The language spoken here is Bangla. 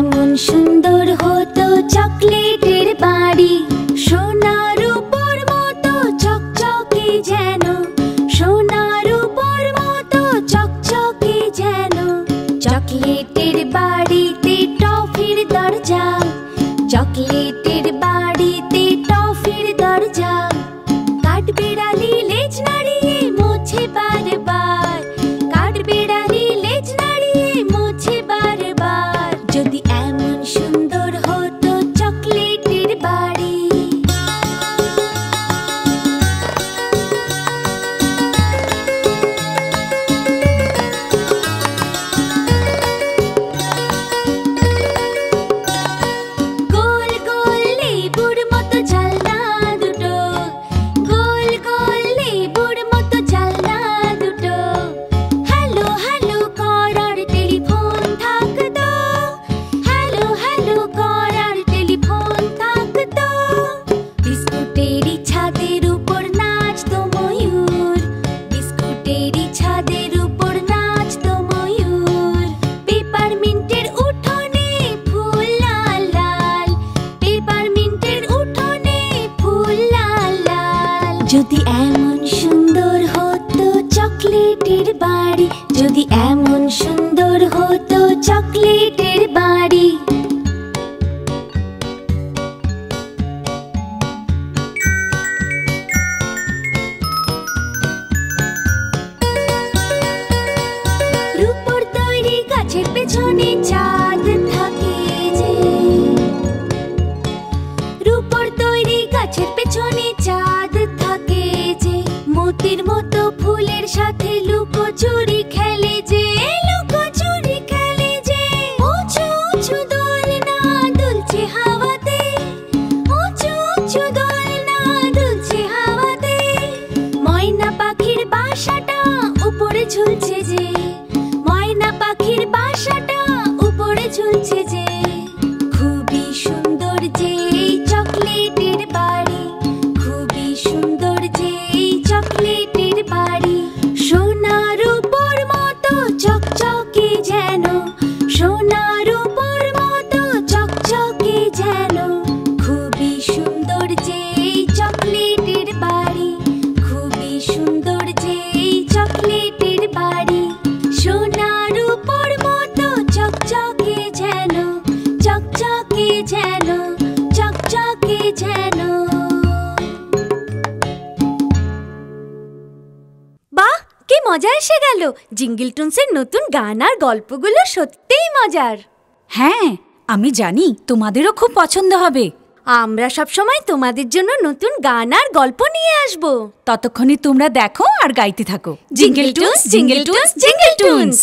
এমন সুন্দর হতো চকলেটের বাড়ি, সোনার উপর মতো চকচকে যেন, সোনার উপর মতো চকচকে যেন। চকলেটের বাড়িতে টফির দরজা, চকলেটের বাড়িতে টফির দরজা। কাঠবিড়ালি লেজ নাড়িয়ে মোছে বারবার, কাঠবিড়ালি লেজ নাড়িয়ে মোছে বারবার। যদি এমন সুন্দর হতো চকলেটের বাড়ি। গোল গোল লেবুর মতো ঝালনা দুটো, গোল গোল লেবুর মতো ঝালনা দুটো। হ্যালো হ্যালো করার টেলিফোন থাকতো, হ্যালো হ্যালো করার টেলিফোন থাকতো। বিস্কুটেরই ছাদের উপর নাচতো ময়ূর, বিস্কুটেরই ছাদের উপর নাচতো ময়ূর। পেপারমিন্টের উঠোনে ফুল লাল লাল, পেপারমিন্টের উঠোনে ফুল লাল লাল। যদি এমন সুন্দর হতো চকলেটের বাড়ি, যদি এমন সুন্দর হতো চকলেটের বাড়ি। রূপোর তৈরি গাছের পেছনে চাঁদ থাকে যে, রূপোর তৈরি গাছের পেছনে চাঁদ থাকে যে। মতির মতো ফুলের সাথে লুকোচুরি খেলে যে, লুকোচুরি খেলে যে। উঁচু উঁচু দোলনা দুলছে হাওয়াতে, উঁচু উঁচু দোলনা দুলছে হাওয়াতে। ময়না পাখির বাসাটা উপরে ঝুলছে যে, ময়না পাখির বাসাটা উপরে ঝুলছে যে। খুবই সুন্দর যে এই চকলেটের বাড়ি, খুবই সুন্দর যে এই চকলেটের বাড়ি। সোনার উপর মতো চকচকে যেন, সোনার উপর মতো চকচকে যেন। খুবই সুন্দর যে এই চকলেটের বাড়ি, খুবই সুন্দর যে এই চকলেটের বাড়ি। সোনার উপর মতো চকচকে যেন, চকচকে যেন, চকচকে যেন। বাহ, কি মজা এসে গেল! জিঙ্গল টুনসের নতুন গান আর গল্পগুলো সত্যিই মজার। হ্যাঁ, আমি জানি তোমাদেরও খুব পছন্দ হবে। আমরা সবসময় তোমাদের জন্য নতুন গান আর গল্প নিয়ে আসব। ততক্ষণে তোমরা দেখো আর গাইতে থাকো jingle toons, jingle toons, jingle toons.